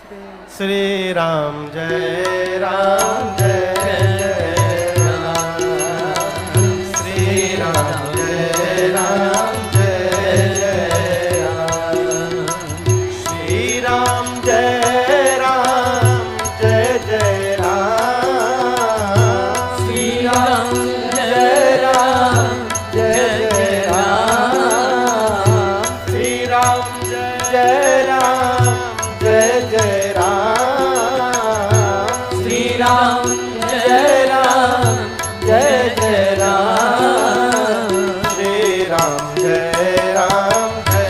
श्री राम जय राम जय जय राम, श्री राम जय राम जय जय राम, श्री राम जय राम जय जय राम, श्री राम जय राम जय जय राम, श्री राम जय राम जय जय राम, श्री राम जय राम जय जय राम, श्री राम जय राम जय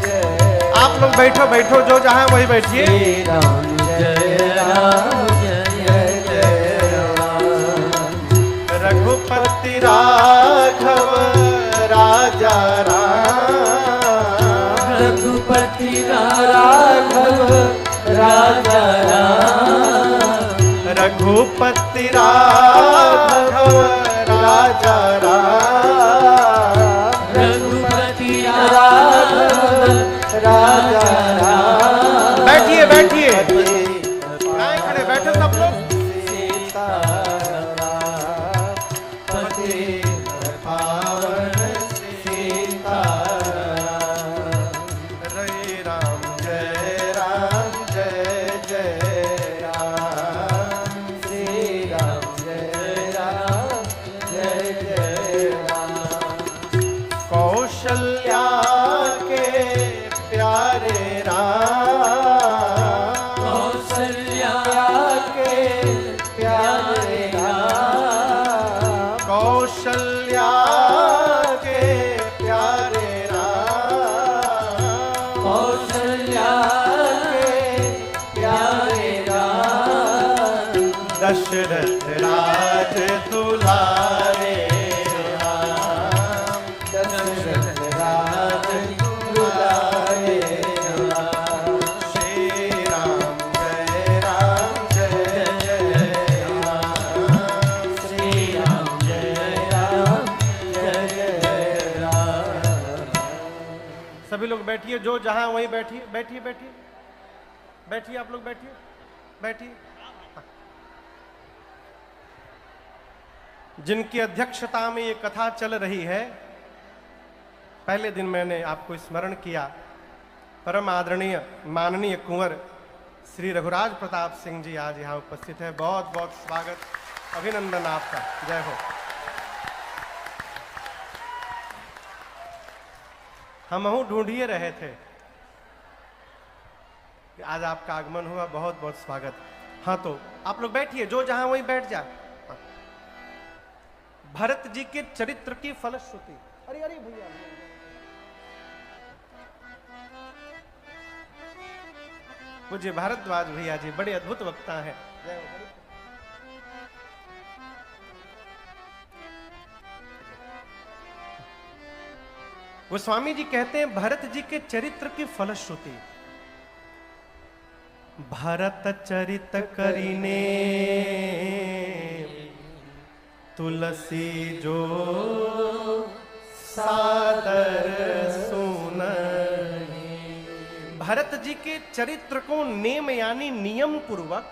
जय। आप लोग बैठो बैठो, जो जहां वही बैठिए। श्री राम जय राम जय जय राम, रघुपति राघव राजा राम, रघुपति राघव राजा राम, रघुपति राघव राजा राम, रघुपति राघव राजा राम। बैठिए बैठिए, खड़े बैठे सब लोग। पति पावन सीता दशरथ राज दुलारे राम, दशरथ राज दुलारे राम, श्री राम जय राम, श्री राम जय राम। सभी लोग बैठिए, जो जहां वहीं बैठिए बैठिए बैठिए बैठिए, आप लोग बैठिए बैठिए। जिनकी अध्यक्षता में ये कथा चल रही है, पहले दिन मैंने आपको स्मरण किया, परम आदरणीय माननीय कुंवर श्री रघुराज प्रताप सिंह जी आज यहाँ उपस्थित है। बहुत बहुत स्वागत, अभिनंदन आपका, जय हो। हम ढूंढिए रहे थे, आज आपका आगमन हुआ, बहुत बहुत स्वागत। हाँ तो आप लोग बैठिए, जो जहां वहीं बैठ जा। भरत जी के चरित्र की फलश्रुति। अरे अरे भैया, पूज्य भारद्वाज भैया जी बड़े अद्भुत वक्ता हैं। गोस्वामी जी कहते हैं भरत जी के चरित्र की फलश्रुति। भरत चरित करीने तुलसी जो सादर सुनहि। भरत जी के चरित्र को नेम यानी नियम पूर्वक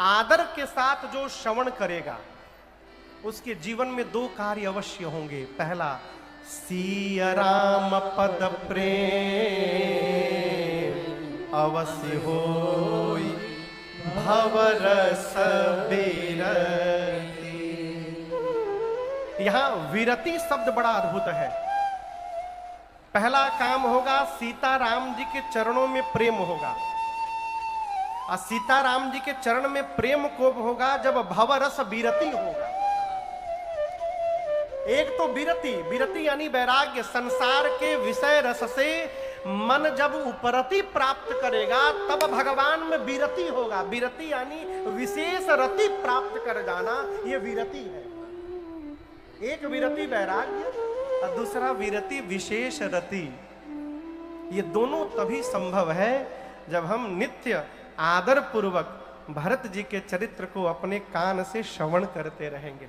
आदर के साथ जो श्रवण करेगा उसके जीवन में दो कार्य अवश्य होंगे। पहला, सिया राम पद प्रेम अवश्य होई भवरस बिरति। यहां विरति शब्द बड़ा अद्भुत है। पहला काम होगा, सीता राम जी के चरणों में प्रेम होगा, और सीता राम जी के चरण में प्रेम को होगा जब भवरस विरति होगा। एक तो विरति, विरति यानी वैराग्य, संसार के विषय रस से मन जब उपरति प्राप्त करेगा तब भगवान में विरति होगा। विरति यानी विशेष रति प्राप्त कर जाना, ये विरति है। एक विरति वैराग्य और दूसरा विरति विशेष रति। ये दोनों तभी संभव है जब हम नित्य आदर पूर्वक भरत जी के चरित्र को अपने कान से श्रवण करते रहेंगे।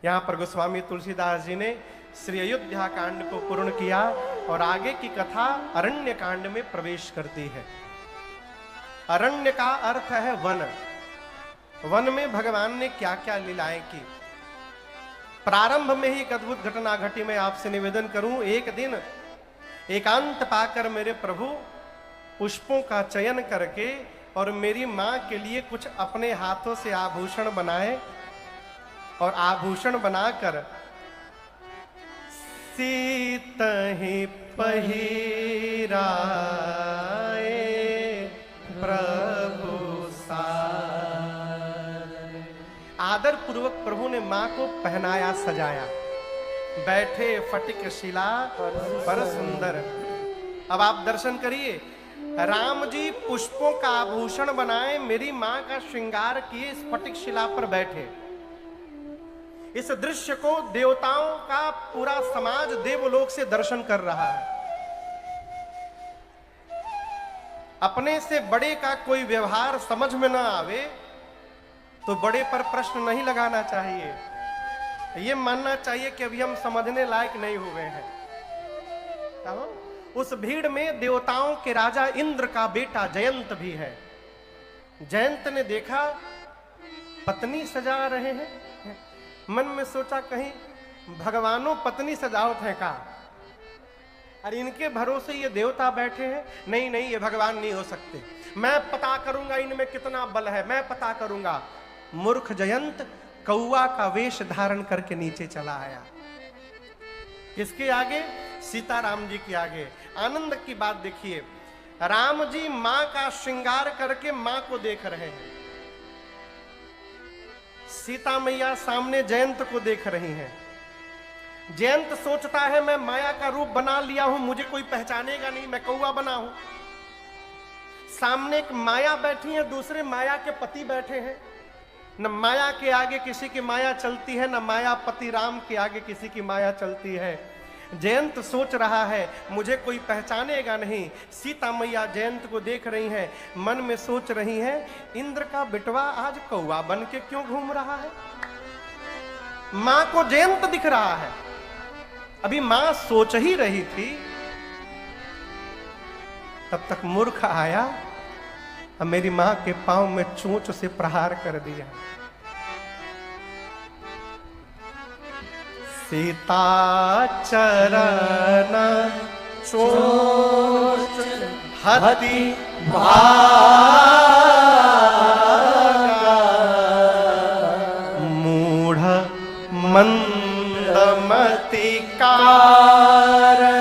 यहाँ पर गोस्वामी तुलसीदास जी ने श्री अयोध्या कांड को पूर्ण किया और आगे की कथा अरण्य कांड में प्रवेश करती है। अरण्य का अर्थ है वन। वन में भगवान ने क्या क्या लीलाएं की। प्रारंभ में ही एक अद्भुत घटना घटी। मैं आपसे निवेदन करूं, एक दिन एकांत पाकर मेरे प्रभु पुष्पों का चयन करके और मेरी मां के लिए कुछ अपने हाथों से आभूषण बनाए और आभूषण बनाकर सीतहि पहिराए प्रभु आदर पूर्वक प्रभु ने मां को पहनाया सजाया। बैठे फटिक शिला पर सुंदर। अब आप दर्शन करिए, राम जी पुष्पों का आभूषण बनाए, मेरी मां का श्रृंगार किए, स्फटिक शिला पर बैठे। इस दृश्य को देवताओं का पूरा समाज देवलोक से दर्शन कर रहा है। अपने से बड़े का कोई व्यवहार समझ में न आवे तो बड़े पर प्रश्न नहीं लगाना चाहिए। ये मानना चाहिए कि अभी हम समझने लायक नहीं हुए हैं। उस भीड़ में देवताओं के राजा इंद्र का बेटा जयंत भी है। जयंत ने देखा पत्नी सजा रहे हैं। मन में सोचा कहीं भगवानों पत्नी सजावट है का, अरे इनके भरोसे ये देवता बैठे हैं। नहीं नहीं, ये भगवान नहीं हो सकते। मैं पता करूंगा इनमें कितना बल है, मैं पता करूंगा। मूर्ख जयंत कौआ का वेश धारण करके नीचे चला आया। किसके आगे? सीताराम जी के आगे। आनंद की बात देखिए, राम जी मां का श्रृंगार करके मां को देख रहे हैं। सीता मैया सामने जयंत को देख रही हैं। जयंत सोचता है मैं माया का रूप बना लिया हूं, मुझे कोई पहचानेगा नहीं, मैं कौआ बना हूं। सामने एक माया बैठी है, दूसरे माया के पति बैठे हैं। न माया के आगे किसी की माया चलती है, न माया पति राम के आगे किसी की माया चलती है। जयंत सोच रहा है मुझे कोई पहचानेगा नहीं। सीता मैया जयंत को देख रही हैं, मन में सोच रही हैं इंद्र का बिटवा आज कौआ बन के क्यों घूम रहा है। मां को जयंत दिख रहा है। अभी मां सोच ही रही थी, तब तक मूर्ख आया और मेरी मां के पांव में चोंच से प्रहार कर दिया। सीता चरण चोंच हति मूढ़ मंदमति कारण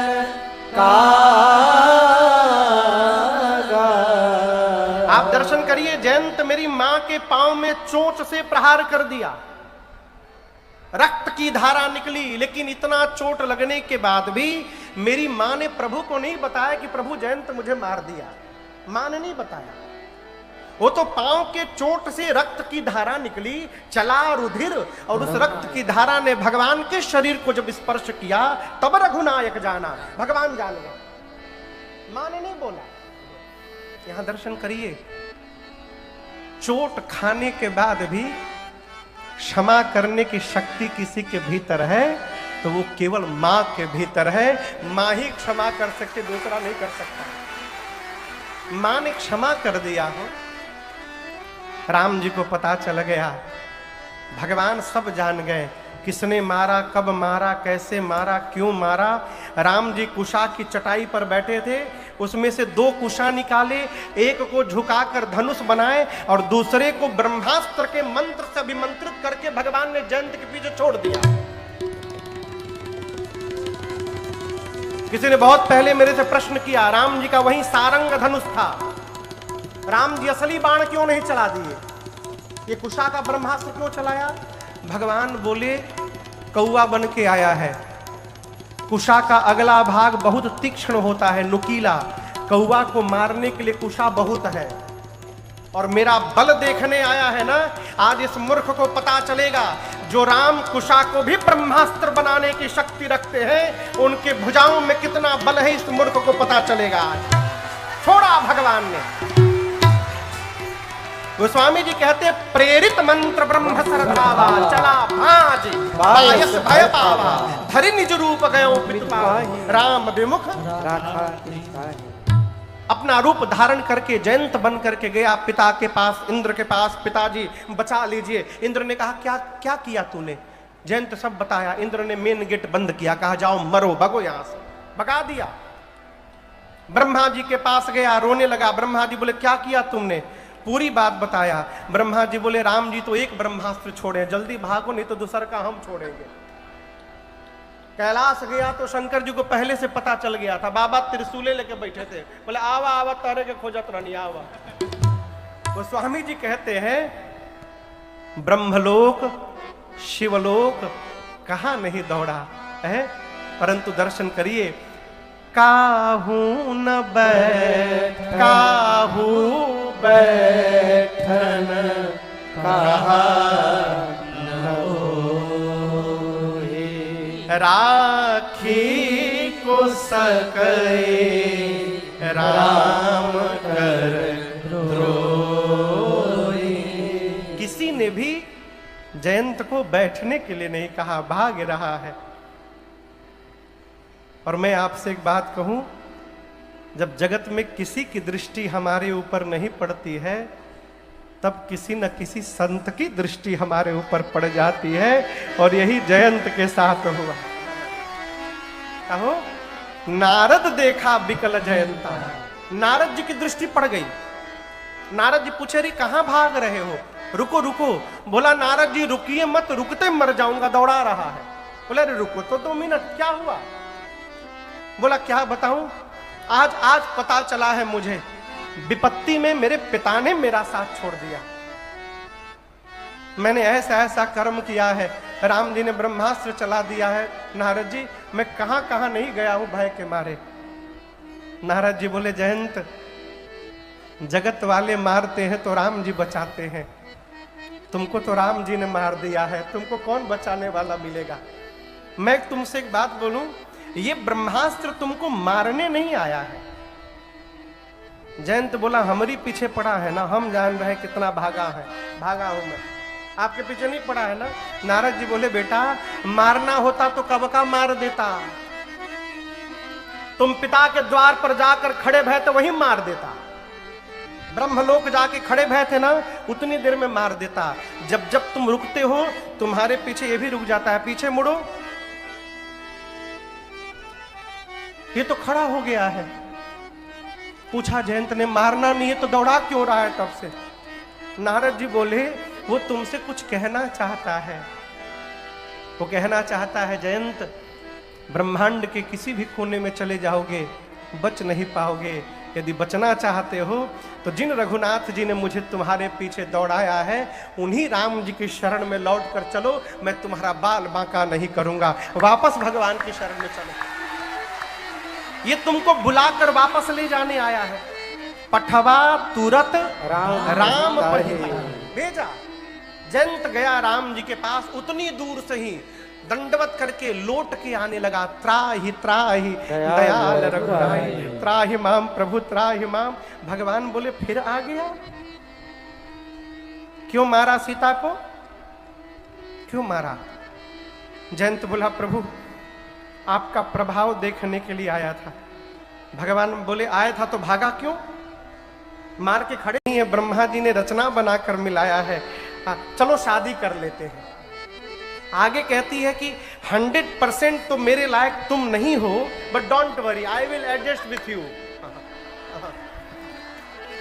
आप दर्शन करिए, जयंत मेरी मां के पांव में चोंच से प्रहार कर दिया। रक्त की धारा निकली, लेकिन इतना चोट लगने के बाद भी मेरी मां ने प्रभु को नहीं बताया कि प्रभु जयंत मुझे मार दिया। मां ने नहीं बताया। वो तो पांव के चोट से रक्त की धारा निकली, चला रुधिर, और उस रक्त की धारा ने भगवान के शरीर को जब स्पर्श किया तब रघुनायक जाना, भगवान जान गया। मां ने नहीं बोला। यहां दर्शन करिए, चोट खाने के बाद भी क्षमा करने की शक्ति किसी के भीतर है तो वो केवल मां के भीतर है। मां ही क्षमा कर सकती, दूसरा नहीं कर सकता। मां ने क्षमा कर दिया हो। राम जी को पता चल गया, भगवान सब जान गए, किसने मारा, कब मारा, कैसे मारा, क्यों मारा। राम जी कुशा की चटाई पर बैठे थे, उसमें से 2 कुशा निकाले, एक को झुकाकर धनुष बनाए और दूसरे को ब्रह्मास्त्र के मंत्र से अभिमंत्रित करके भगवान ने जयंत के पीछे छोड़ दिया। किसी ने बहुत पहले मेरे से प्रश्न किया, राम जी का वही सारंग धनुष था, राम जी असली बाण क्यों नहीं चला दिए, ये कुशा का ब्रह्मास्त्र क्यों चलाया। भगवान बोले कौआ बन के आया है। कुशा का अगला भाग बहुत तीक्ष्ण होता है, नुकीला। कौआ को मारने के लिए कुशा बहुत है, और मेरा बल देखने आया है ना। आज इस मूर्ख को पता चलेगा, जो राम कुशा को भी ब्रह्मास्त्र बनाने की शक्ति रखते हैं, उनके भुजाओं में कितना बल है, इस मूर्ख को पता चलेगा। आज छोड़ा भगवान ने। गोस्वामी जी कहते प्रेरित मंत्र ब्रह्म सरधावा, चला भाज बायस भय पावा, धरि निज रूप गयो पितुपा, राम विमुख राखा। अपना रूप धारण करके जयंत बन करके गया पिता के पास, इंद्र के पास। पिताजी बचा लीजिए। इंद्र ने कहा क्या क्या किया तूने? जयंत सब बताया। इंद्र ने मेन गेट बंद किया, कहा जाओ मरो, भगो यहां से, भगा दिया। ब्रह्मा जी के पास गया, रोने लगा। ब्रह्मा जी बोले क्या किया तुमने? पूरी बात बताया। ब्रह्मा जी बोले राम जी तो एक ब्रह्मास्त्र छोड़े, जल्दी भागो नहीं तो दूसर का हम छोड़ेंगे। कैलाश गया तो शंकर जी को पहले से पता चल गया था। बाबा त्रिशूले लेके बैठे थे, बोले आवा आवा तारे के खोजत रानी आवा। वो स्वामी जी कहते हैं ब्रह्मलोक शिवलोक कहां नहीं दौड़ा है, परंतु दर्शन करिए। काहू न काहू बैठन कहा राखी को सके राम कर द्रोही। किसी ने भी जयंत को बैठने के लिए नहीं कहा, भाग रहा है। और मैं आपसे एक बात कहूं, जब जगत में किसी की दृष्टि हमारे ऊपर नहीं पड़ती है, तब किसी न किसी संत की दृष्टि हमारे ऊपर पड़ जाती है। और यही जयंत के साथ हुआ। कहो नारद देखा बिकल जयंता, नारद जी की दृष्टि पड़ गई। नारद जी पूछे रही कहां भाग रहे हो? रुको रुको। बोला नारद जी रुकिए मत, रुकते मर जाऊंगा, दौड़ा रहा है। बोले अरे रुको तो 2 मिनट, क्या हुआ? बोला क्या बताऊं, आज पता चला है मुझे, विपत्ति में मेरे पिता ने मेरा साथ छोड़ दिया। मैंने ऐसा ऐसा कर्म किया है, राम जी ने ब्रह्मास्त्र चला दिया है। नारद जी मैं कहां कहां नहीं गया हूं भय के मारे। नारद जी बोले जयंत, जगत वाले मारते हैं तो राम जी बचाते हैं, तुमको तो राम जी ने मार दिया है, तुमको कौन बचाने वाला मिलेगा? मैं तुमसे एक बात बोलूं, ये ब्रह्मास्त्र तुमको मारने नहीं आया है। जयंत बोला हमारी पीछे पड़ा है ना, हम जान रहे कितना भागा हूं मैं, आपके पीछे नहीं पड़ा है ना। नारद जी बोले बेटा मारना होता तो कब का मार देता, तुम पिता के द्वार पर जाकर खड़े भय तो वही मार देता। ब्रह्मलोक जाके खड़े भय थे ना, उतनी देर में मार देता। जब जब तुम रुकते हो तुम्हारे पीछे ये भी रुक जाता है, पीछे मुड़ो, ये तो खड़ा हो गया है। पूछा जयंत ने मारना नहीं है तो दौड़ा क्यों रहा है तब से? नारद जी बोले वो तुमसे कुछ कहना चाहता है। वो कहना चाहता है जयंत, ब्रह्मांड के किसी भी कोने में चले जाओगे बच नहीं पाओगे। यदि बचना चाहते हो तो जिन रघुनाथ जी ने मुझे तुम्हारे पीछे दौड़ाया है उन्हीं राम जी की शरण में लौट कर चलो, मैं तुम्हारा बाल बांका नहीं करूंगा। वापस भगवान की शरण में चलो, ये तुमको बुलाकर वापस ले जाने आया है। पठवा तुरत राम भेजा। जयंत गया राम जी के पास, उतनी दूर से ही दंडवत करके लौट के आने लगा। त्राहि त्राहि दयाल रघुराई, त्राहि माम प्रभु त्राहि माम। भगवान बोले फिर आ गया? क्यों मारा सीता को, क्यों मारा? जयंत बोला प्रभु आपका प्रभाव देखने के लिए आया था। भगवान बोले आया था तो भागा क्यों? मार के खड़े नहीं है, ब्रह्मा जी ने रचना बनाकर मिलाया है। चलो शादी कर लेते हैं। आगे कहती है कि 100% तो मेरे लायक तुम नहीं हो, but don't worry I will adjust with you.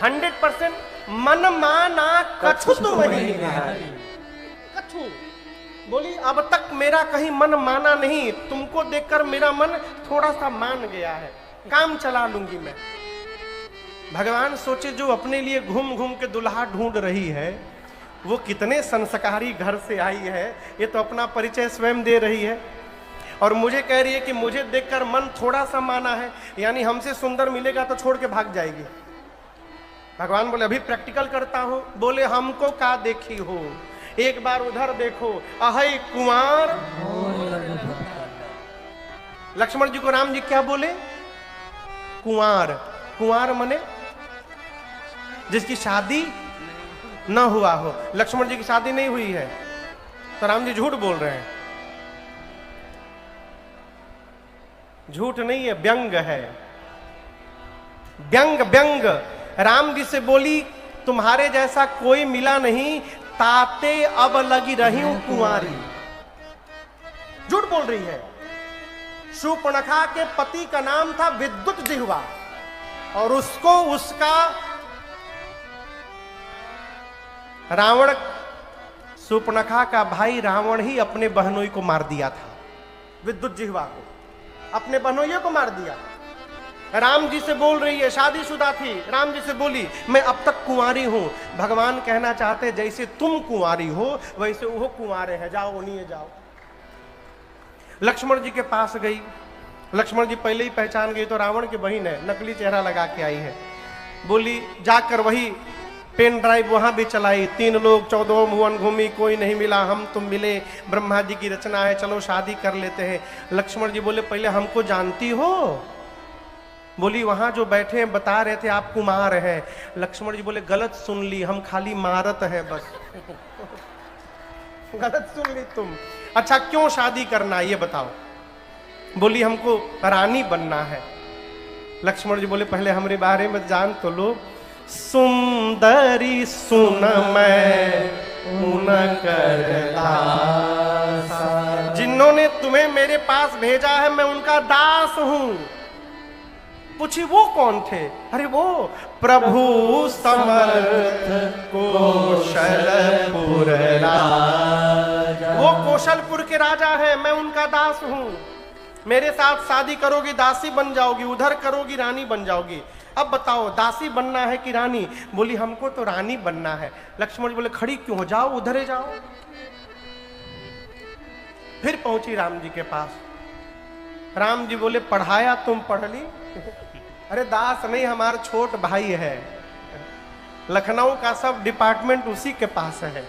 100% मन माना कछु तो वही कछु। बोली अब तक मेरा कहीं मन माना नहीं, तुमको देखकर मेरा मन थोड़ा सा मान गया है, काम चला लूंगी मैं। भगवान सोचे जो अपने लिए घूम घूम के दुल्हा ढूंढ रही है वो कितने संस्कारी घर से आई है, ये तो अपना परिचय स्वयं दे रही है और मुझे कह रही है कि मुझे देखकर मन थोड़ा सा माना है, यानी हमसे सुंदर मिलेगा तो छोड़ के भाग जाएगी। भगवान बोले अभी प्रैक्टिकल करता हूं। बोले हमको का देखी हो, एक बार उधर देखो, अहै कुंवर। लक्ष्मण जी को राम जी क्या बोले? कुंवर। कुंवर मने जिसकी शादी न हुआ हो। लक्ष्मण जी की शादी नहीं हुई है तो राम जी झूठ बोल रहे हैं। झूठ नहीं है, व्यंग है। व्यंग व्यंग राम जी से बोली, तुम्हारे जैसा कोई मिला नहीं, ताते अब लगी रही हूं कुंवारी। झूठ बोल रही है। शूर्पणखा के पति का नाम था विद्युत जिह्वा, और उसको उसका रावण, शूर्पणखा का भाई रावण ही अपने बहनोई को मार दिया था। विद्युत जिह्वा को अपने बहनोइयों को मार दिया। राम जी से बोल रही है, शादीशुदा थी, राम जी से बोली मैं अब तक कुंवारी हूं। भगवान कहना चाहते जैसे तुम कुंवारी हो वैसे वो कुंवारे हैं, जाओ उन्हीं जाओ। लक्ष्मण जी के पास गई। लक्ष्मण जी पहले ही पहचान गई तो रावण की बहन है, नकली चेहरा लगा के आई है। बोली जाकर वही पेन ड्राइव वहां भी चलाई, 3 लोग 14 भुवन घूमी, कोई नहीं मिला, हम तुम मिले, ब्रह्मा जी की रचना है, चलो शादी कर लेते हैं। लक्ष्मण जी बोले पहले हमको जानती हो? बोली वहां जो बैठे हैं बता रहे थे आप कुमार हैं। लक्ष्मण जी बोले गलत सुन ली, हम खाली मारत हैं बस। गलत सुन ली तुम। अच्छा क्यों शादी करना ये बताओ? बोली हमको रानी बनना है। लक्ष्मण जी बोले पहले हमारे बारे में जान तो लो। सुंदरी सुन मैं उन कर दास, जिन्होंने तुम्हें मेरे पास भेजा है मैं उनका दास हूं। पूछी वो कौन थे? अरे वो प्रभु समर्थ कौशलपुर राजा, वो कौशलपुर के राजा है, मैं उनका दास हूं। मेरे साथ शादी करोगी दासी बन जाओगी, उधर करोगी रानी बन जाओगी। अब बताओ दासी बनना है कि रानी? बोली हमको तो रानी बनना है। लक्ष्मण जी बोले खड़ी क्यों हो, जाओ उधर जाओ। फिर पहुंची राम जी के पास। राम जी बोले पढ़ाया तुम पढ़ ली? अरे दास नहीं, हमारा छोट भाई है, लखनऊ का सब डिपार्टमेंट उसी के पास है।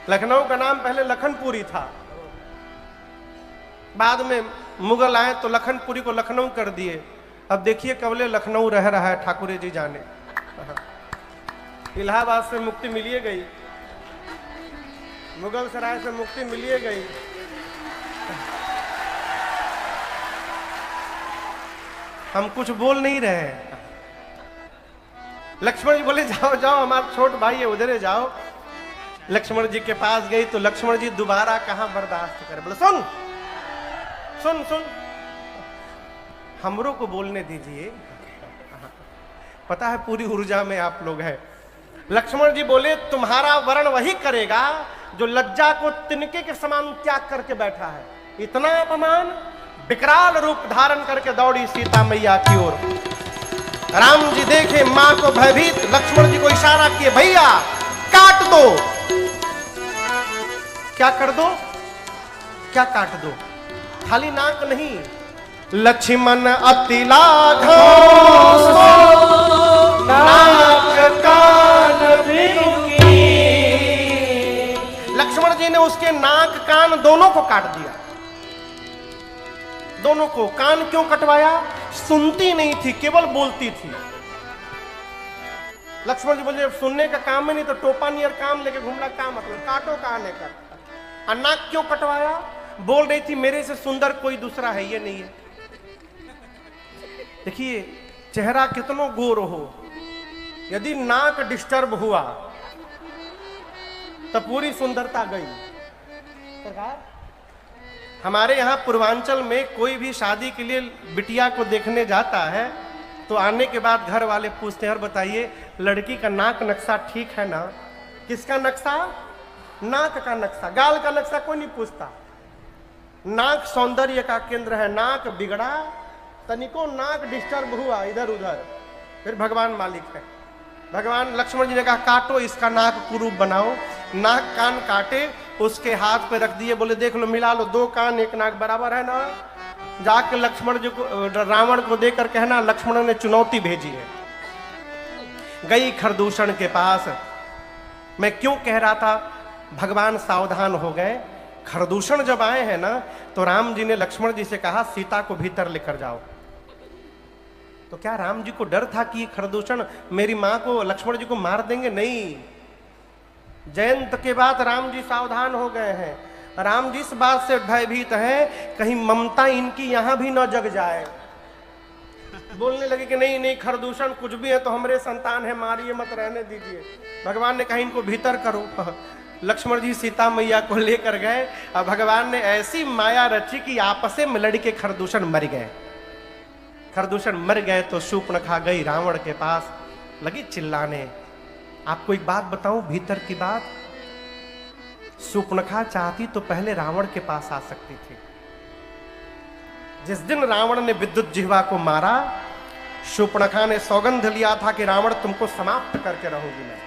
लखनऊ का नाम पहले लखनपुरी था, बाद में मुगल आए तो लखनपुरी को लखनऊ कर दिए। अब देखिए कबले लखनऊ रह रहा है, ठाकुरे जी जाने। इलाहाबाद से मुक्ति मिलिए गई, मुगल सराय से मुक्ति मिलिए गई। हम कुछ बोल नहीं रहे। लक्ष्मण जी बोले जाओ जाओ, हमारा छोट भाई है उधर जाओ। लक्ष्मण जी के पास गई तो लक्ष्मण जी दोबारा कहां बर्दाश्त करे। बोले सुन सुन सुन, हमरों को बोलने दीजिए, पता है पूरी ऊर्जा में आप लोग हैं। लक्ष्मण जी बोले तुम्हारा वर्ण वही करेगा जो लज्जा को तिनके के समान त्याग करके बैठा है। इतना अपमान। विकराल रूप धारण करके दौड़ी सीता मैया की ओर। राम जी देखे मां को भयभीत, लक्ष्मण जी को इशारा किए भैया काट दो। क्या कर दो? क्या काट दो? खाली नाक नहीं, लक्ष्मण अति लाघव नाक कान भी रुकी। लक्ष्मण जी ने उसके नाक कान दोनों को काट दिया। दोनों को। कान क्यों कटवाया? सुनती नहीं थी, केवल बोलती थी। लक्ष्मण जी बोले सुनने का काम है नहीं तो टोपा नियर काम लेके घूमना, काम मतलब काटो कान है कर। नाक क्यों कटवाया? बोल रही थी मेरे से सुंदर कोई दूसरा है ये नहीं है। देखिए चेहरा कितनो गोर हो, यदि नाक डिस्टर्ब हुआ तो पूरी सुंदरता गई। सरकार हमारे यहाँ पूर्वांचल में कोई भी शादी के लिए बिटिया को देखने जाता है तो आने के बाद घर वाले पूछते हैं और बताइए लड़की का नाक नक्शा ठीक है ना? किसका नक्शा? नाक का नक्शा। गाल का नक्शा कोई नहीं पूछता। नाक सौंदर्य का केंद्र है। नाक बिगड़ा, तनिको नाक डिस्टर्ब हुआ इधर उधर, फिर भगवान मालिक है। भगवान लक्ष्मण जी ने कहा काटो इसका नाक कुरूप बनाओ। नाक कान काटे, उसके हाथ पे रख दिए, बोले देख लो मिला लो, 2 कान 1 नाक बराबर है ना? जाके लक्ष्मण जी को, रावण को देकर कहना लक्ष्मण ने चुनौती भेजी है। गई खरदूषण के पास। मैं क्यों कह रहा था भगवान सावधान हो गए। खरदूषण जब आए हैं ना तो राम जी ने लक्ष्मण जी से कहा सीता को भीतर लेकर जाओ। तो क्या राम जी को डर था कि खरदूषण मेरी मां को, लक्ष्मण जी को मार देंगे? नहीं। जयंत के बाद राम जी सावधान हो गए हैं। राम जी इस बात से भयभीत हैं कहीं ममता इनकी यहां भी न जग जाए। बोलने लगे कि नहीं नहीं, खरदूषण कुछ भी है तो हमारे संतान है, मारिए मत, रहने दीजिए। भगवान ने कहा इनको भीतर करो। लक्ष्मण जी सीता मैया को लेकर गए और भगवान ने ऐसी माया रची कि आपस में लड़ के खरदूषण मर गए। खरदूषण मर गए तो शूर्पणखा गई रावण के पास, लगी चिल्लाने। आपको एक बात बताऊं, भीतर की बात, शूर्पणखा चाहती तो पहले रावण के पास आ सकती थी। जिस दिन रावण ने विद्युत जिह्वा को मारा, शूर्पणखा ने सौगंध लिया था कि रावण तुमको समाप्त करके रहूंगी मैं।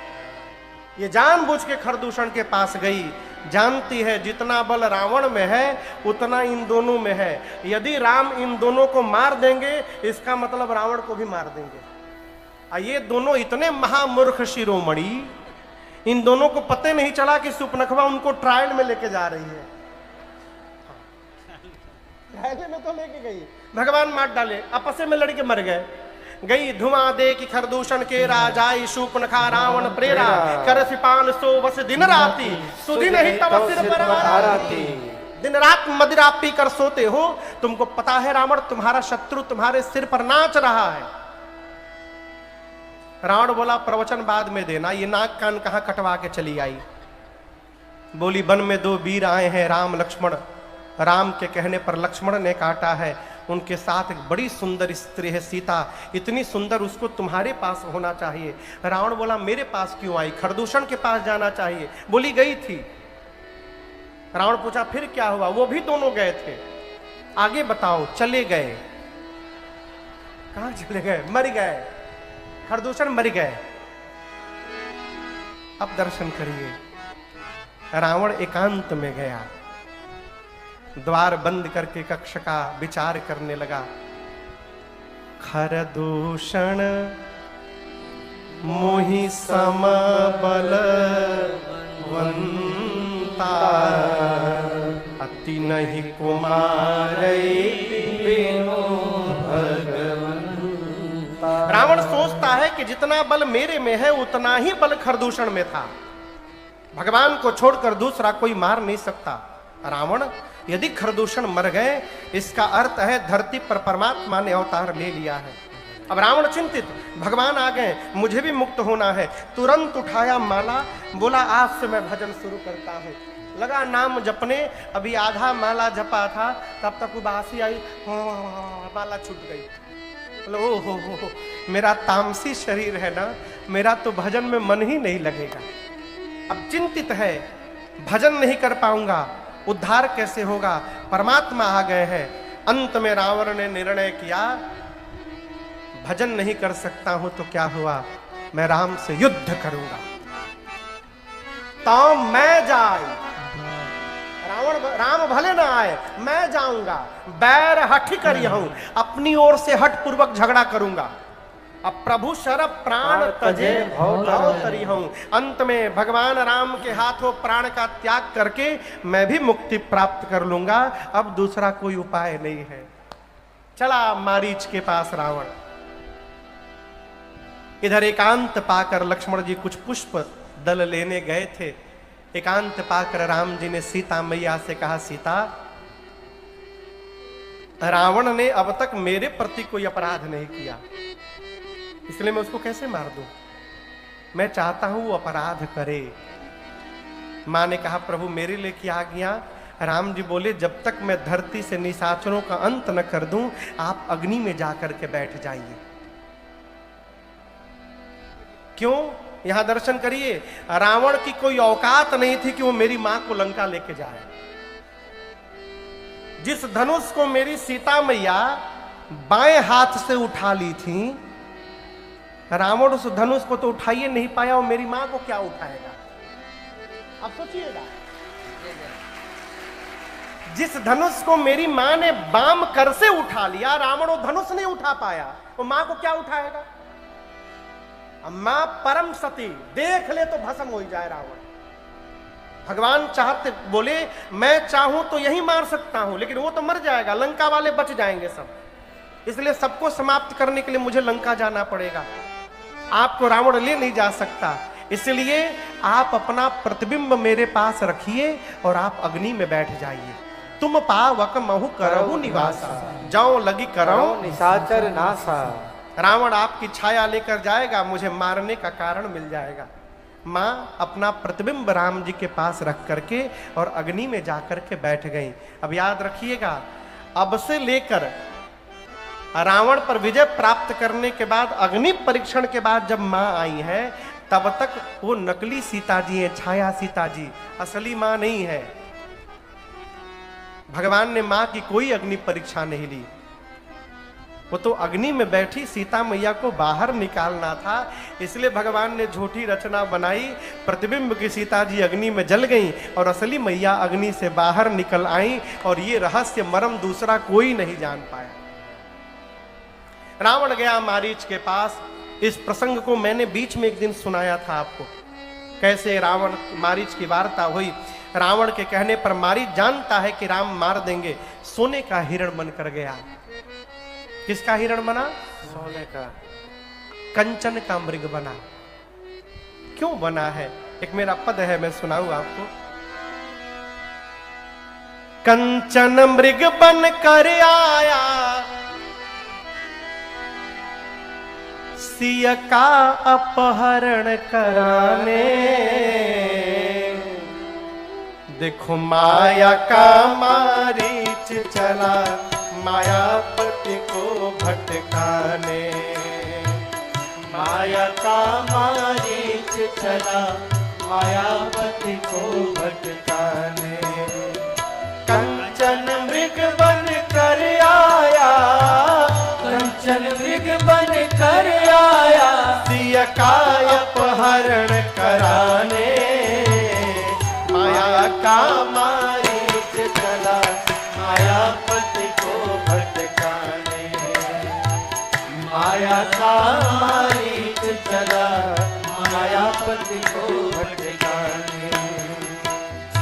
ये जानबूझ के खरदूषण के पास गई, जानती है जितना बल रावण में है उतना इन दोनों में है। यदि राम इन दोनों को मार देंगे, इसका मतलब रावण को भी मार देंगे। ये दोनों इतने महामूर्ख शिरोमणि, इन दोनों को पता नहीं चला कि शूर्पणखा उनको ट्रायल में लेके जा रही है। ट्रायल में तो लेके गई, भगवान मार डाले, आपस में लड़के मर गए। गई धुआं दे कि खरदूषण के राजाई, शूर्पणखा रावण प्रेरा, कर सिपान सो बस दिन राती, सुदिन ही तब सिर पर आराती। दिन रात मदिरा पी कर सोते हो, तुमको पता है रावण तुम्हारा शत्रु तुम्हारे सिर पर नाच रहा है। रावण बोला प्रवचन बाद में देना, ये नाक कान कहां कटवा के चली आई। बोली वन में दो वीर आए हैं, राम लक्ष्मण। राम के कहने पर लक्ष्मण ने काटा है, उनके साथ एक बड़ी सुंदर स्त्री है सीता, इतनी सुंदर उसको तुम्हारे पास होना चाहिए। रावण बोला मेरे पास क्यों आई, खरदूषण के पास जाना चाहिए। बोली गई थी। रावण पूछा फिर क्या हुआ, वो भी दोनों गए थे। आगे बताओ। चले गए। कहां चले गए? मर गए, खरदूषण मर गए। अब दर्शन करिए, रावण एकांत में गया, द्वार बंद करके कक्ष का विचार करने लगा। खरदूषण मोहि सम बलवंता, अति नहीं कुमारै बिनु भगवंता। रावण सोचता है कि जितना बल मेरे में है उतना ही बल खरदूषण में था, भगवान को छोड़कर दूसरा कोई मार नहीं सकता। रावण यदि खरदूषण मर गए, इसका अर्थ है धरती पर परमात्मा ने अवतार ले लिया है। अब रावण चिंतित, भगवान आ गए, मुझे भी मुक्त होना है। तुरंत उठाया माला, बोला आज से मैं भजन शुरू करता हूँ। लगा नाम जपने, अभी आधा माला जपा था तब तक उबासी आई, माला छूट गई। बोलो हो, मेरा तामसी शरीर है ना, मेरा तो भजन में मन ही नहीं लगेगा। अब चिंतित है, भजन नहीं कर पाऊंगा, उद्धार कैसे होगा। परमात्मा आ गए हैं। अंत में रावण ने निर्णय किया भजन नहीं कर सकता हूं तो क्या हुआ, मैं राम से युद्ध करूंगा। तो मैं जाए, राम भले ना आए, मैं जाऊंगा, बैर हठ कर हूं, अपनी ओर से हठ पूर्वक झगड़ा करूंगा। अब प्रभु शर प्राण तजे भव तरी हूं। अंत में भगवान राम के हाथों प्राण का त्याग करके मैं भी मुक्ति प्राप्त कर लूंगा। अब दूसरा कोई उपाय नहीं है। चला मारीच के पास रावण। इधर एकांत पाकर लक्ष्मण जी कुछ पुष्प दल लेने गए थे। एकांत पाकर राम जी ने सीता मैया से कहा, सीता, रावण ने अब तक मेरे प्रति कोई अपराध नहीं किया, इसलिए मैं उसको कैसे मार दूं? मैं चाहता हूं वो अपराध करे। मां ने कहा प्रभु मेरे लिए क्या आज्ञा? राम जी बोले जब तक मैं धरती से निशाचरों का अंत न कर दूं, आप अग्नि में जाकर के बैठ जाइए। क्यों? यहां दर्शन करिए, रावण की कोई औकात नहीं थी कि वो मेरी मां को लंका लेके जाए। जिस धनुष को मेरी सीता मैया बाएं हाथ से उठा ली थी, रावण उस धनुष को तो उठाइए नहीं पाया, और मेरी मां को क्या उठाएगा? आप सोचिएगा, जिस धनुष को मेरी मां ने बाम कर से उठा लिया, रावण वो धनुष नहीं उठा पाया, वो मां को क्या उठाएगा? मां परम सती, देख ले तो भस्म हो जाए रावण। भगवान चाहते, बोले मैं चाहूं तो यही मार सकता हूं, लेकिन वो तो मर जाएगा, लंका वाले बच जाएंगे सब, इसलिए सबको समाप्त करने के लिए मुझे लंका जाना पड़ेगा। आपको रावण ले नहीं जा सकता, इसलिए आप अपना प्रतिबिंब मेरे पास रखिए और आप अग्नि में बैठ जाइए। तुम पावक महु करहु निवासा, जाओ लगी करहु निशाचर नासा। रावण आपकी छाया लेकर जाएगा, मुझे मारने का कारण मिल जाएगा। माँ अपना प्रतिबिंब राम जी के पास रख करके और अग्नि में जाकर के बैठ गई। अब याद रखिएगा, अब से लेकर रावण पर विजय प्राप्त करने के बाद, अग्नि परीक्षण के बाद जब माँ आई है, तब तक वो नकली सीता जी है, छाया सीता जी, असली माँ नहीं है। भगवान ने माँ की कोई अग्नि परीक्षा नहीं ली, वो तो अग्नि में बैठी सीता मैया को बाहर निकालना था, इसलिए भगवान ने झूठी रचना बनाई। प्रतिबिंब की सीता जी अग्नि में जल गई और असली मैया अग्नि से बाहर निकल आई, और ये रहस्य मर्म दूसरा कोई नहीं जान पाया। रावण गया मारीच के पास। इस प्रसंग को मैंने बीच में एक दिन सुनाया था आपको, कैसे रावण मारीच की वार्ता हुई। रावण के कहने पर मारीच जानता है कि राम मार देंगे, सोने का हिरण बनकर गया। किसका हिरण बना? सोने का। कंचन का मृग बना। क्यों बना है? एक मेरा पद है, मैं सुनाऊं आपको। कंचन मृग बन कर आया, सिया का अपहरण कराने। देखो माया का मारीच चला, मायापति को भटकाने। माया का मारीच चला, मायापति को भटकाने। कंचन मृग बन कर आया, कंचन मृग बन कर आया, सिया का अपहरण कराने। माया का मारीच चला, मायापति को भटकाने। माया का मारीच चला, मायापति को भटकाने।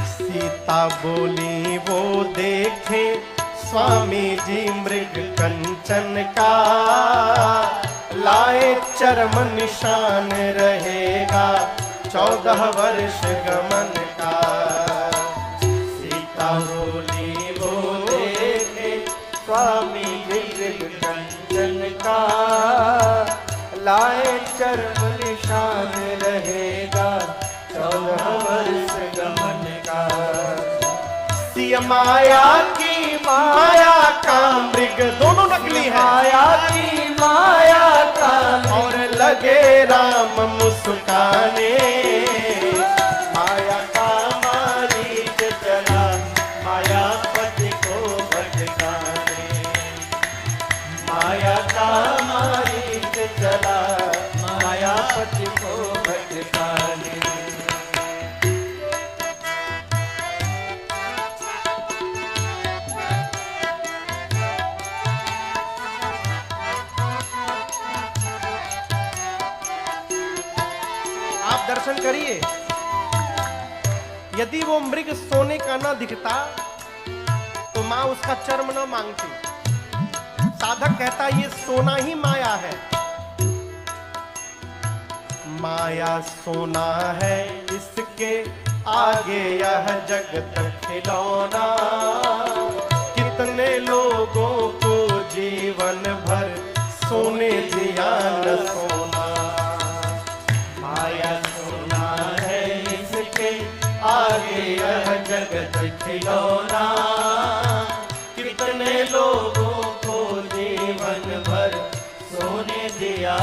सीता बोली वो देखे स्वामी जी मृग कंचन का, लाए चर्म निशान रहेगा 14 वर्ष गमन का। सीता बोली वो देखे स्वामी मृग कंचन का, लाए चर्म निशान रहेगा 14 वर्ष गमन का। सिया माया की माया का मृग, दोनों नकली है। माया की माया का और लगे राम मुस्काने। माया का मारीच चला, मायापति को भटकाने। माया का मारीच चला, मायापति को भटकाने। दर्शन करिए, यदि वो मृग सोने का ना दिखता तो मां उसका चर्म ना मांगती। साधक कहता ये सोना ही माया है। माया सोना है, इसके आगे यह जगत खिलौना। कितने लोगों को जीवन भर सोने दिया न सोना। माया सोना है, इसके आगे यह जगत खिलौना। कितने लोगों को जीवन भर सोने दिया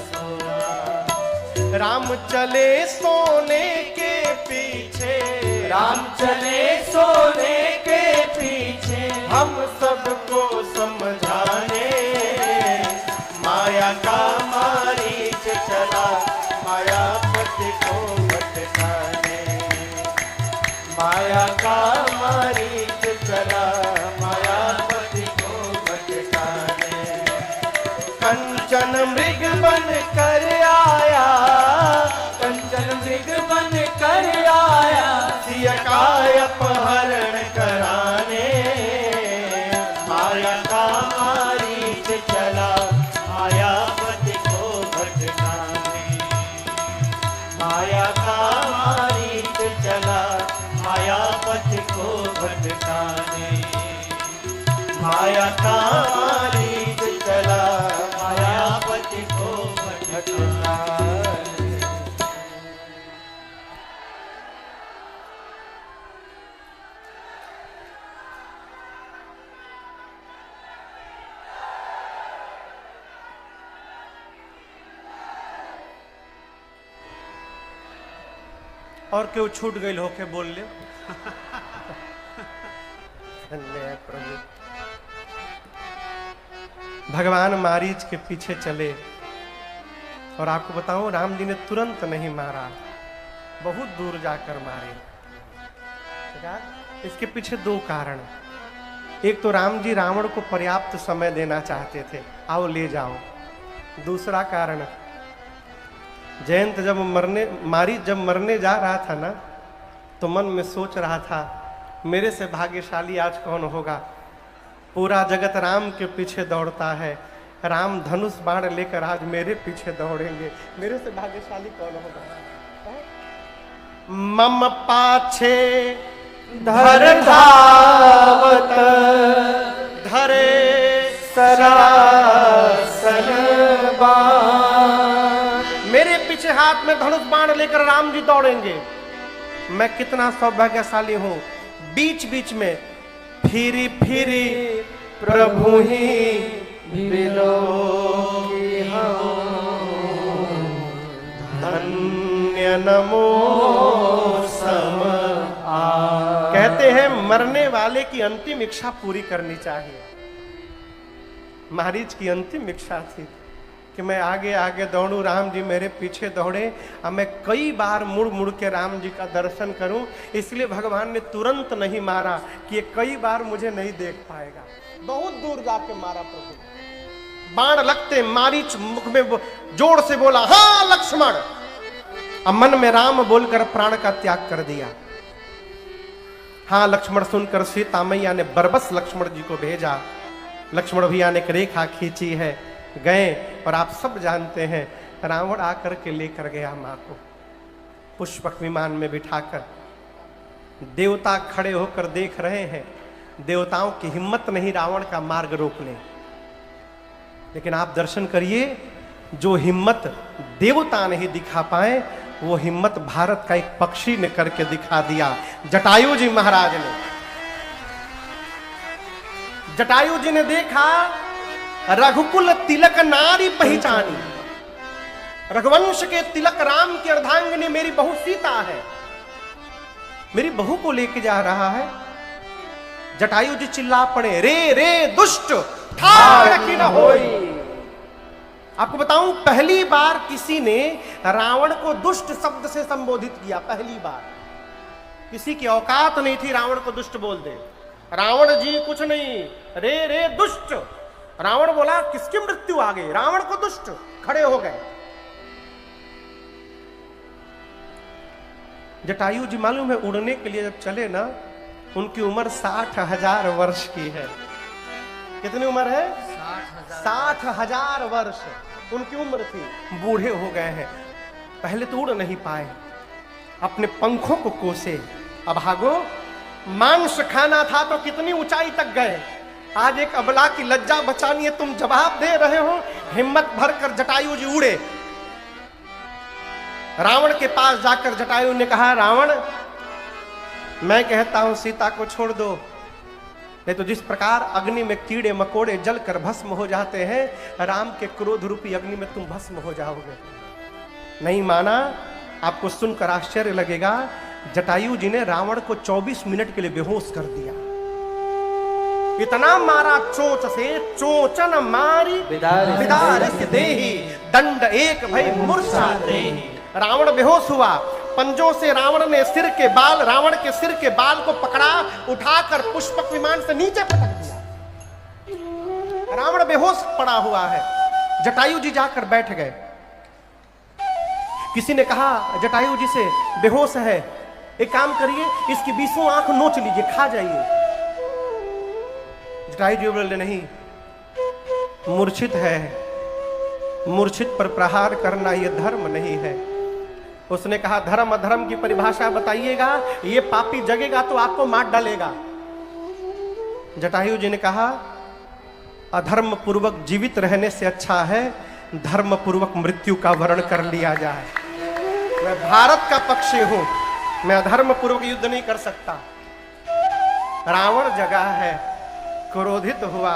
सोना। राम चले सोने के पीछे, राम चले सोने के पीछे, हम सबको समझाने। माया का मारीच चला, मायापति को भटकाने। माया का मारीच चला, मायापति को भटकाने। कंचन मृग बन कर आया, कंचन मृग बन कर आया, सिया का अपहरण कराने। माया का मारीच चला, मायापति को भटकाने। माया का मारीच चला, मायापति को भटकाने। माया का मारीच चला, मायापति को भटका। और क्यों छूट गई होके बोल ले। धन्य प्रभु। भगवान मारीच के पीछे चले और आपको बताऊं राम जी ने तुरंत नहीं मारा, बहुत दूर जाकर मारे। इसके पीछे दो कारण। एक तो राम जी रावण को पर्याप्त समय देना चाहते थे, आओ ले जाओ। दूसरा कारण, जयंत जब मारीच जब मरने जा रहा था ना, तो मन में सोच रहा था मेरे से भाग्यशाली आज कौन होगा। पूरा जगत राम के पीछे दौड़ता है, राम धनुष बाण लेकर आज मेरे पीछे दौड़ेंगे, मेरे से भाग्यशाली कौन होगा। मम पाछे धर धावत, धरे सरासन बाण। मेरे पीछे हाथ में धनुष बाण लेकर राम जी दौड़ेंगे। मैं कितना सौभाग्यशाली हूं। बीच बीच में फिरी फिरी प्रभु ही विलोकी हूं, धन्य नमो सम। कहते हैं मरने वाले की अंतिम इच्छा पूरी करनी चाहिए। मारीच की अंतिम इच्छा थी कि मैं आगे आगे दौड़ूं, राम जी मेरे पीछे दौड़े, अब मैं कई बार मुड़ मुड़ के राम जी का दर्शन करूं। इसलिए भगवान ने तुरंत नहीं मारा कि ये कई बार मुझे नहीं देख पाएगा। बहुत दूर जाके मारा प्रभु। बाण लगते मारीच मुख में जोर से बोला, हाँ लक्ष्मण। अब मन में राम बोलकर प्राण का त्याग कर दिया। हाँ लक्ष्मण सुनकर सीता मैया ने बरबस लक्ष्मण जी को भेजा। लक्ष्मण भैया ने एक रेखा खींची है, गए और आप सब जानते हैं रावण आकर के लेकर गया मां को पुष्पक विमान में बिठाकर। देवता खड़े होकर देख रहे हैं, देवताओं की हिम्मत नहीं रावण का मार्ग रोकने। लेकिन आप दर्शन करिए, जो हिम्मत देवता नहीं दिखा पाए वो हिम्मत भारत का एक पक्षी ने करके दिखा दिया, जटायु जी महाराज ने। जटायु जी ने देखा, रघुकुल तिलक नारी पहचानी। रघुवंश के तिलक राम की अर्धांगिनी मेरी बहू सीता है, मेरी बहू को लेके जा रहा है। जटायु जी चिल्ला पड़े, रे रे दुष्ट ठाड़ की न होई। आपको बताऊं पहली बार किसी ने रावण को दुष्ट शब्द से संबोधित किया, पहली बार। किसी की औकात नहीं थी रावण को दुष्ट बोल दे। रावण जी कुछ नहीं, रे रे दुष्ट। रावण बोला किसकी मृत्यु आ गई, रावण को दुष्ट, खड़े हो गए। जटायु जी मालूम है उड़ने के लिए जब चले ना, उनकी उम्र 60,000 वर्ष की है। कितनी उम्र है? 60,000 वर्ष उनकी उम्र थी। बूढ़े हो गए हैं, पहले तो उड़ नहीं पाए, अपने पंखों को कोसे। अब भागो, मांस खाना था तो कितनी ऊंचाई तक गए। आज एक अबला की लज्जा बचानी है, तुम जवाब दे रहे हो। हिम्मत भरकर जटायु जी उड़े। रावण के पास जाकर जटायु ने कहा, रावण मैं कहता हूं सीता को छोड़ दो, नहीं तो जिस प्रकार अग्नि में कीड़े मकोड़े जलकर भस्म हो जाते हैं, राम के क्रोध रूपी अग्नि में तुम भस्म हो जाओगे। नहीं माना। आपको सुनकर आश्चर्य लगेगा, जटायु जी ने रावण को 24 मिनट के लिए बेहोश कर दिया। इतना मारा चोंच से, चोंचन मारी विदारिस देहि, दंड एक भई मूर्छा देहि। रावण बेहोश हुआ। पंजों से रावण ने रावण के सिर के बाल को पकड़ा, उठाकर पुष्पक विमान से नीचे पटक दिया। रावण बेहोश पड़ा हुआ है। जटायु जी जाकर बैठ गए। किसी ने कहा जटायु जी से, बेहोश है, एक काम करिए, इसकी 20 आंख नोच लीजिए, खा जाइए। जटायु जी बोले नहीं, मूर्छित है, मूर्छित पर प्रहार करना यह धर्म नहीं है। उसने कहा धर्म अधर्म की परिभाषा बताइएगा, ये पापी जगेगा तो आपको मार डालेगा। जटायु जी ने कहा अधर्म पूर्वक जीवित रहने से अच्छा है धर्म पूर्वक मृत्यु का वर्ण कर लिया जाए। मैं भारत का पक्षी हूं, मैं अधर्म पूर्वक युद्ध नहीं कर सकता। रावण जगा है, क्रोधित हुआ,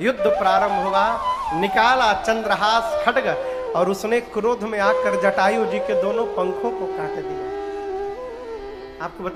युद्ध प्रारंभ हुआ, निकाला चंद्रहास खड्ग और उसने क्रोध में आकर जटायु जी के दोनों पंखों को काट दिया। आपको बता